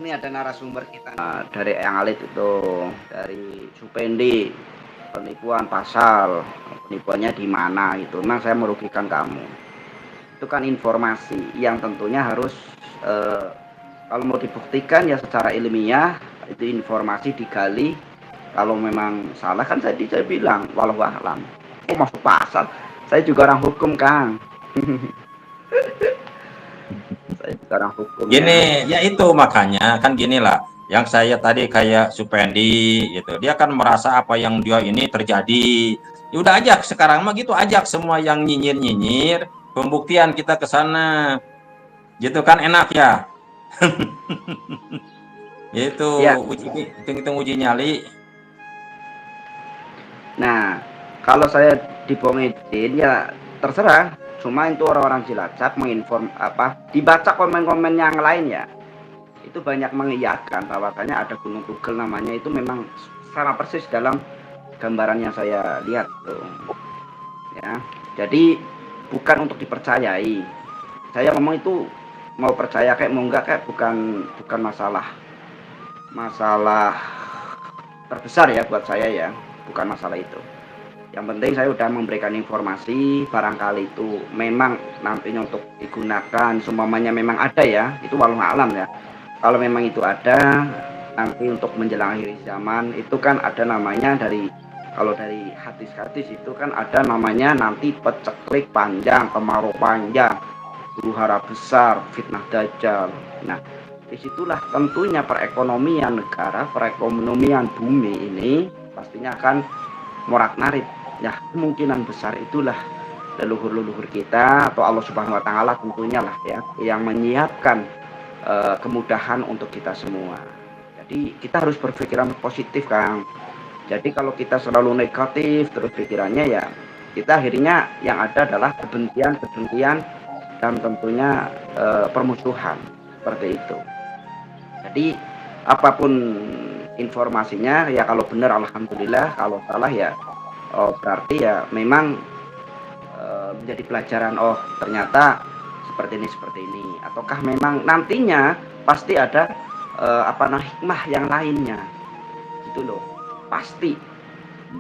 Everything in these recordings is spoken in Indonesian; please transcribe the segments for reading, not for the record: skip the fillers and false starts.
ini ada narasumber kita dari Eyang Alit itu, dari Supendi, penipuan pasal, penipuannya di mana itu. Memang saya merugikan kamu. Itu kan informasi yang tentunya harus kalau mau dibuktikan ya secara ilmiah, itu informasi digali. Kalau memang salah kan saya bilang walau alam. Oh masuk pasal. Saya juga orang hukum, Kang. Saya juga orang hukum ya. Gini, ya itu makanya kan gini lah. Yang saya tadi kayak Supendi gitu, dia kan merasa apa yang dia ini terjadi. Ya udah ajak sekarang mah gitu, ajak semua yang nyinyir-nyinyir, pembuktian kita ke sana. Gitu kan enak ya. Itu Ya. uji hitung-hitung uji nyali. Nah, kalau saya dibohongin ya terserah. Cuma itu orang-orang Cilacap menginform apa dibaca komen-komen yang lain ya. Itu banyak mengiyakan bahwasanya ada Gunung Tugel namanya itu memang sama persis dalam gambaran yang saya lihat tuh. Ya. Jadi bukan untuk dipercayai. Saya ngomong itu mau percaya kayak mau enggak kayak bukan masalah terbesar ya buat saya ya, bukan masalah itu. Yang penting saya udah memberikan informasi, barangkali itu memang nantinya untuk digunakan, seumpamanya memang ada ya, itu walau alam ya. Kalau memang itu ada, nanti untuk menjelang akhir zaman itu kan ada namanya kalau dari hadis-hadis itu kan ada namanya nanti peceklik panjang, kemarau panjang, huru hara besar, fitnah dajjal. Nah, disitulah tentunya perekonomian negara, perekonomian bumi ini pastinya akan morat-marit. Ya, kemungkinan besar itulah leluhur-leluhur kita atau Allah Subhanahu wa taala tentunya lah ya yang menyiapkan kemudahan untuk kita semua. Jadi kita harus berpikiran positif, Kang. Jadi kalau kita selalu negatif terus pikirannya ya kita akhirnya yang ada adalah kebencian dan tentunya permusuhan seperti itu. Jadi apapun informasinya ya kalau benar alhamdulillah, kalau salah ya berarti ya memang menjadi pelajaran, oh ternyata seperti ini ataukah memang nantinya pasti ada hikmah yang lainnya gitu loh. Pasti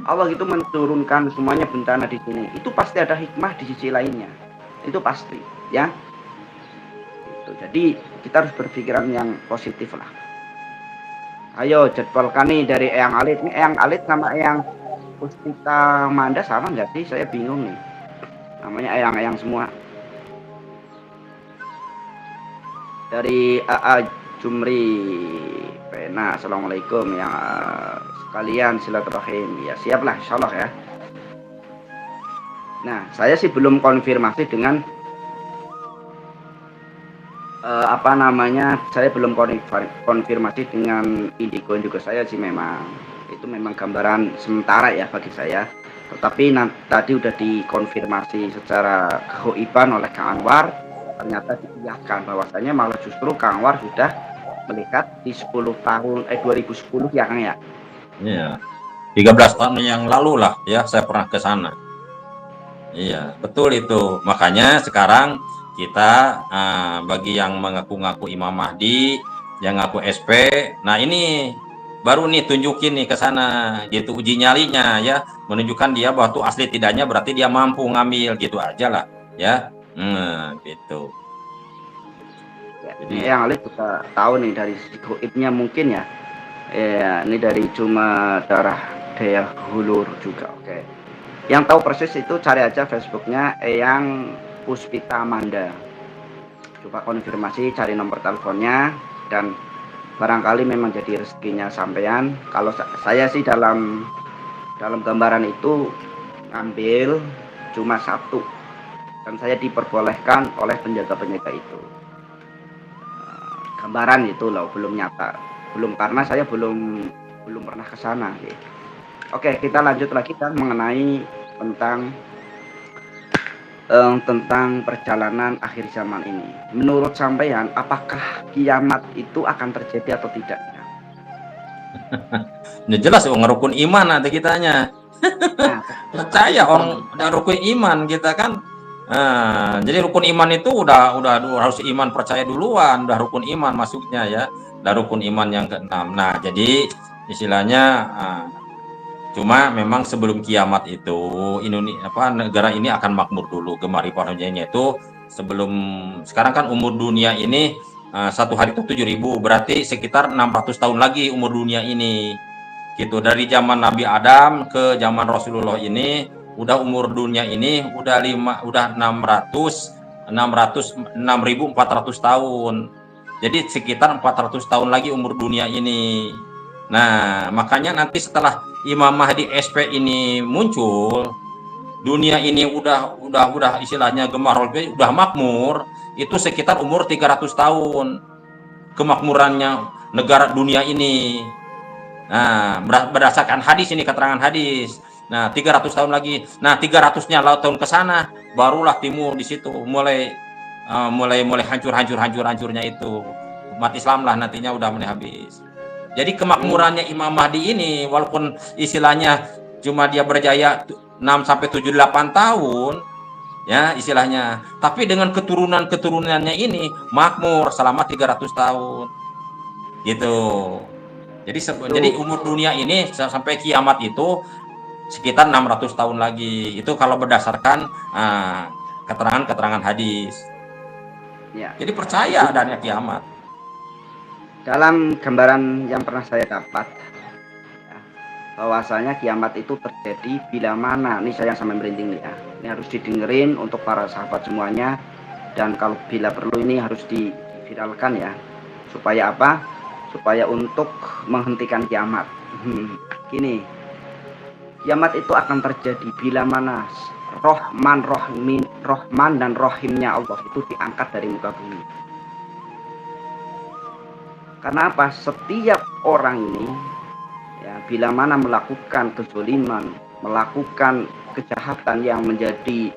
Allah itu menurunkan semuanya bencana di sini itu pasti ada hikmah di sisi lainnya, itu pasti ya itu. Jadi kita harus berpikiran yang positif lah. Ayo jadwalkan nih dari Eyang Alit. Nih Eyang Alit sama Eyang Puspita Manda sama nggak sih? Saya bingung nih. Namanya Eyang-Eyang semua. Dari AA Jumri Pena, assalamualaikum ya sekalian silaturahim. Ya siaplah insyaallah ya. Nah saya sih belum konfirmasi dengan saya belum konfirmasi dengan indigo saya sih, memang itu memang gambaran sementara ya bagi saya, tetapi tadi udah dikonfirmasi secara kehoiban oleh Kang Anwar, ternyata diiyakan bahwasanya malah justru Kang Anwar sudah melihat di 2010 ya Kang ya. Iya. 13 tahun yang lalu lah ya saya pernah ke sana. Iya, betul itu. Makanya sekarang kita bagi yang mengaku-ngaku Imam Mahdi, yang ngaku SP, nah ini baru nih tunjukin nih ke sana, gitu uji nyalinya ya, menunjukkan dia bahwa tuh asli tidaknya berarti dia mampu ngambil gitu aja lah ya. Gitu. Ya, Jadi ini yang Alif juga tahu nih dari sisi goibnya mungkin ya. Ya, ini dari cuma darah daya hulur juga. Oke. Yang tahu persis itu cari aja Facebooknya Eyang Puspita Manda. Coba konfirmasi, cari nomor teleponnya dan barangkali memang jadi rezekinya sampean. Kalau saya sih dalam gambaran itu ngambil cuma satu dan saya diperbolehkan oleh penjaga-penjaga itu. Gambaran itu loh, belum nyata, belum, karena saya belum pernah ke sana gitu. Oke, kita lanjut lagi kan mengenai tentang perjalanan akhir zaman ini. Menurut sampean, apakah kiamat itu akan terjadi atau tidak? udah jelas ngerukun iman nanti kitanya. Nah, Percaya seperti orang udah rukun iman kita kan, Nah, jadi rukun iman itu udah harus iman percaya duluan, udah rukun iman masuknya ya, udah rukun iman yang keenam. Nah, jadi istilahnya cuma memang sebelum kiamat itu negara ini akan makmur dulu. Gemar Iparnya itu sebelum sekarang kan umur dunia ini satu hari itu 7.000, berarti sekitar 600 tahun lagi umur dunia ini. Gitu, dari zaman Nabi Adam ke zaman Rasulullah ini udah umur dunia ini udah 6.400 tahun. Jadi sekitar 400 tahun lagi umur dunia ini. Nah, makanya nanti setelah Imam Mahdi SP ini muncul, dunia ini udah istilahnya gemar udah makmur, itu sekitar umur 300 tahun kemakmurannya negara dunia ini. Nah, berdasarkan hadis ini, keterangan hadis. Nah, 300 tahun lagi. Nah, 300-nya tahun ke sana, barulah timur di situ mulai hancurnya itu. Umat Islam lah nantinya udah mulai habis. Jadi kemakmurannya Imam Mahdi ini walaupun istilahnya cuma dia berjaya 6 sampai 7 8 tahun ya istilahnya, tapi dengan keturunannya ini makmur selama 300 tahun. Gitu. Jadi umur dunia ini sampai kiamat itu sekitar 600 tahun lagi. Itu kalau berdasarkan keterangan hadis. Ya. Jadi percaya adanya kiamat. Dalam gambaran yang pernah saya dapat, bahwasanya kiamat itu terjadi bila mana, ini saya yang sampai merinding nih ya. Ini harus didengerin untuk para sahabat semuanya, dan kalau bila perlu ini harus diviralkan ya. Supaya apa? Supaya untuk menghentikan kiamat. Gini, kiamat itu akan terjadi bila mana Rahman dan Rahimnya Allah itu diangkat dari muka bumi. Karena apa? Setiap orang ini ya, bila mana melakukan kezaliman, melakukan kejahatan yang menjadi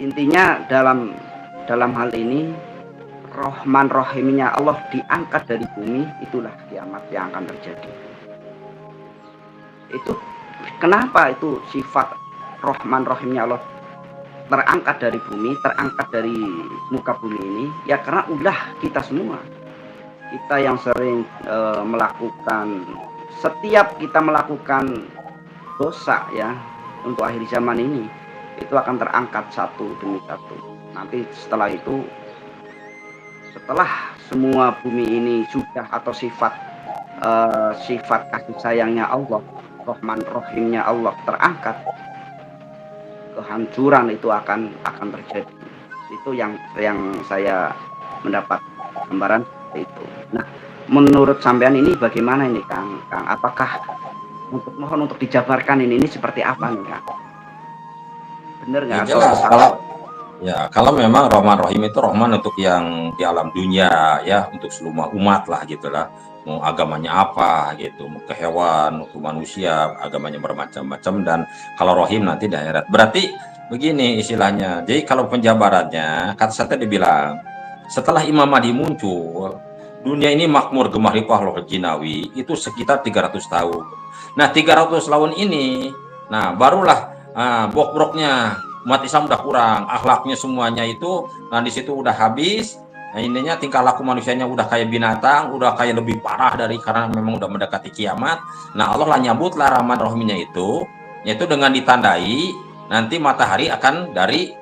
intinya dalam hal ini Rahman Rahimnya Allah diangkat dari bumi, itulah kiamat yang akan terjadi. Itu kenapa itu sifat Rahman Rahimnya Allah terangkat dari bumi, terangkat dari muka bumi ini? Ya karena ulah kita semua, kita yang sering melakukan, setiap kita melakukan dosa ya untuk akhir zaman ini, itu akan terangkat satu demi satu. Nanti setelah itu, setelah semua bumi ini sudah atau sifat kasih sayangnya Allah, Rahman Rahimnya Allah terangkat, kehancuran itu akan terjadi. Itu yang saya mendapat gambaran itu. Nah, menurut sampean ini bagaimana ini Kang? Apakah mohon untuk dijabarkan ini seperti apa nih Kang? Bener nggak? Kalau memang Rahman Rahim itu Rahman untuk yang di alam dunia ya, untuk seluruh umat lah gitulah. Mau agamanya apa gitu, mau ke hewan, mau ke manusia, agamanya bermacam-macam. Dan kalau Rahim nanti di akhirat. Berarti begini istilahnya. Jadi kalau penjabarannya, kata saya tadi bilang, setelah Imam Mahdi muncul, dunia ini makmur gemah ripah loh jinawi itu sekitar 300 tahun. Nah 300 tahun ini, nah barulah brok-broknya umat Islam udah kurang, akhlaknya semuanya itu, nah di situ udah habis. Nah intinya tingkah laku manusianya udah kayak binatang, udah kayak lebih parah dari karena memang udah mendekati kiamat. Nah Allah lah nyambutlah Rahman Rahimnya itu, yaitu dengan ditandai nanti matahari akan dari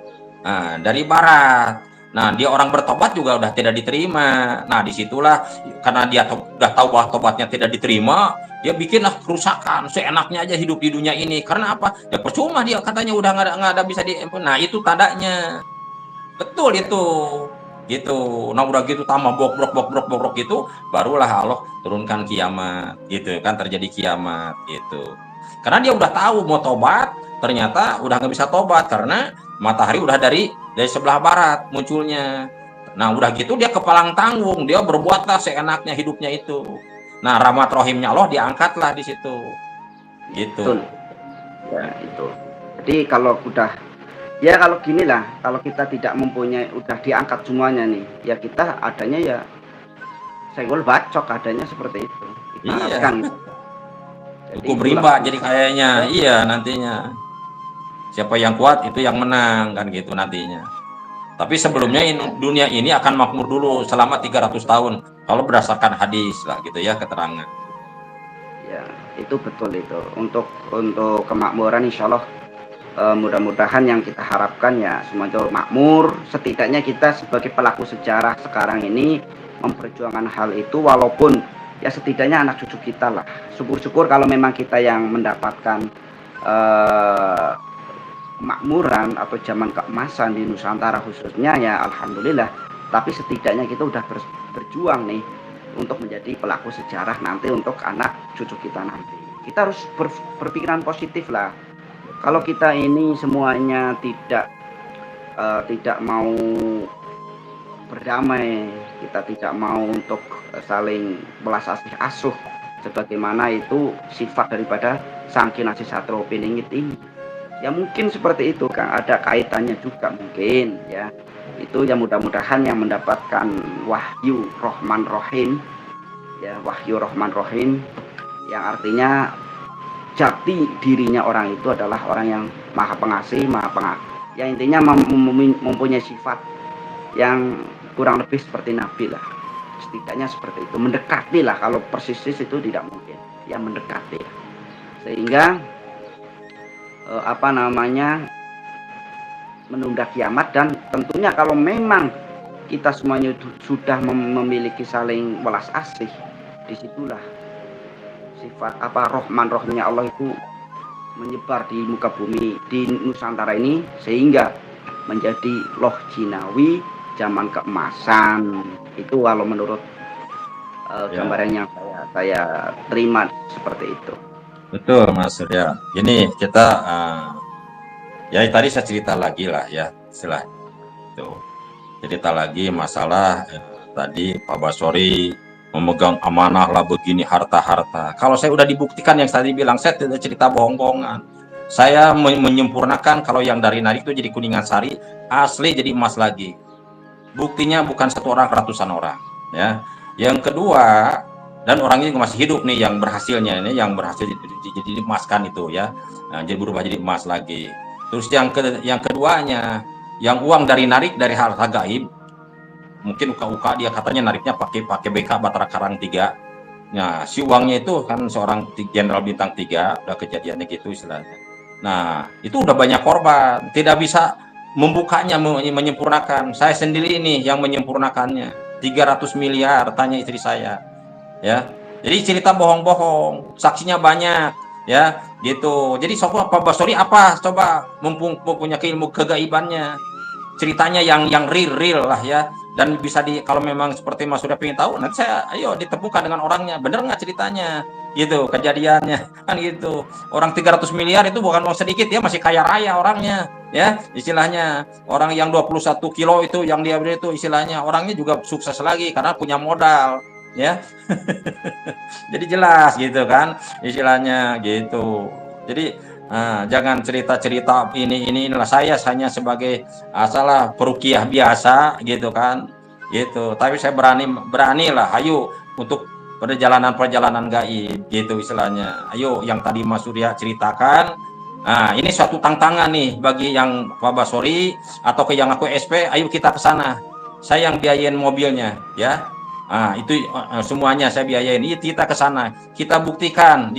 barat. Nah dia orang bertobat juga udah tidak diterima. Nah disitulah karena dia udah tahu bahwa tobatnya tidak diterima, dia bikinlah kerusakan seenaknya aja hidup di dunia ini. Karena apa? Ya percuma dia katanya udah nggak ada bisa nah itu tandanya. Betul itu. Gitu. Nah udah gitu tambah bokrok gitu, barulah Allah turunkan kiamat gitu kan, terjadi kiamat gitu. Karena dia udah tahu mau tobat, ternyata udah nggak bisa tobat karena matahari udah dari sebelah barat munculnya. Nah udah gitu dia kepalang tanggung, dia berbuatlah seenaknya hidupnya itu. Nah rahmat rahimnya Allah diangkatlah di situ. Gitu. Betul. Ya itu. Jadi kalau udah ya kalau gini lah, kalau kita tidak mempunyai, udah diangkat semuanya nih, ya kita adanya ya senggol bacok, adanya seperti itu. Kita iya. harapkan. Hukum rimba jadi kayaknya, iya nantinya. Siapa yang kuat itu yang menang kan gitu nantinya. Tapi sebelumnya dunia ini akan makmur dulu selama 300 tahun kalau berdasarkan hadis lah gitu ya keterangan. Ya, itu betul itu. Untuk kemakmuran insya Allah mudah-mudahan yang kita harapkan ya semuanya makmur. Setidaknya kita sebagai pelaku sejarah sekarang ini memperjuangkan hal itu, walaupun ya setidaknya anak cucu kita lah. Syukur-syukur kalau memang kita yang mendapatkan kemakmuran atau zaman keemasan di Nusantara khususnya, ya alhamdulillah. Tapi setidaknya kita udah berjuang nih untuk menjadi pelaku sejarah nanti untuk anak cucu kita nanti. Kita harus berpikiran positif lah. Kalau kita ini semuanya tidak mau berdamai, kita tidak mau untuk saling belas asih asuh sebagaimana itu sifat daripada sang kinasih satro piningit ini. Ya mungkin seperti itu Kang, ada kaitannya juga mungkin ya. Itu ya mudah-mudahan yang mendapatkan wahyu Rahman Rahim, ya wahyu Rahman Rahim, yang artinya jati dirinya orang itu adalah orang yang maha pengasih, maha pengatur. Ya intinya mempunyai sifat yang kurang lebih seperti Nabi lah. Setidaknya seperti itu, mendekati lah. Kalau persis itu tidak mungkin, ya mendekati. Sehingga menunda kiamat. Dan tentunya kalau memang kita semuanya sudah memiliki saling welas asih, disitulah sifat Rahman Rahimnya Allah itu menyebar di muka bumi di Nusantara ini, sehingga menjadi loh jinawi zaman keemasan. Itu kalau menurut gambaran yang saya terima seperti itu. Betul Mas Surya. Ini kita ya tadi saya cerita lagi lah ya, istilah itu. Cerita lagi masalah tadi Pak Basori memegang amanah lah begini harta-harta. Kalau saya udah dibuktikan yang tadi bilang, saya tidak cerita bohong-bohongan. Saya menyempurnakan kalau yang dari narik itu jadi kuningan sari, asli jadi emas lagi. Buktinya bukan satu orang, ratusan orang. Ya. Yang kedua, dan orangnya juga masih hidup nih yang berhasilnya ini, yang berhasil jadi emaskan itu ya, nah, jadi berubah jadi emas lagi. Terus yang keduanya, yang uang dari narik dari harta gaib, mungkin uka-uka dia katanya nariknya pakai BK Batara Karang 3. Nah, si uangnya itu kan seorang jenderal bintang 3, udah kejadiannya gitu istilahnya. Nah, itu udah banyak korban, tidak bisa membukanya, menyempurnakan. Saya sendiri ini yang menyempurnakannya. 300 miliar, tanya istri saya. Ya, jadi cerita bohong-bohong, saksinya banyak, ya, gitu. Jadi Pak Basori apa? Coba mumpung punya ilmu kegaibannya, ceritanya yang real lah ya, dan bisa kalau memang seperti Mas sudah pengen tahu, nanti saya ayo ditemukan dengan orangnya, bener nggak ceritanya, gitu kejadiannya, kan gitu. Orang 300 miliar itu bukan uang sedikit, dia masih kaya raya orangnya, ya istilahnya. Orang yang 21 kilo itu yang dia beli itu istilahnya, orangnya juga sukses lagi karena punya modal. Ya, jadi jelas gitu kan istilahnya gitu. Jadi jangan cerita-cerita inilah, saya hanya sebagai salah perukiah biasa gitu kan gitu. Tapi saya beranilah ayo untuk perjalanan gaib gitu istilahnya. Ayo yang tadi Mas Surya ceritakan. Nah, ini suatu tantangan nih bagi yang Pak Basori atau ke yang aku SP, ayo kita ke sana. Saya yang biayain mobilnya ya. Itu semuanya saya biayain. Kita ke sana, kita buktikan di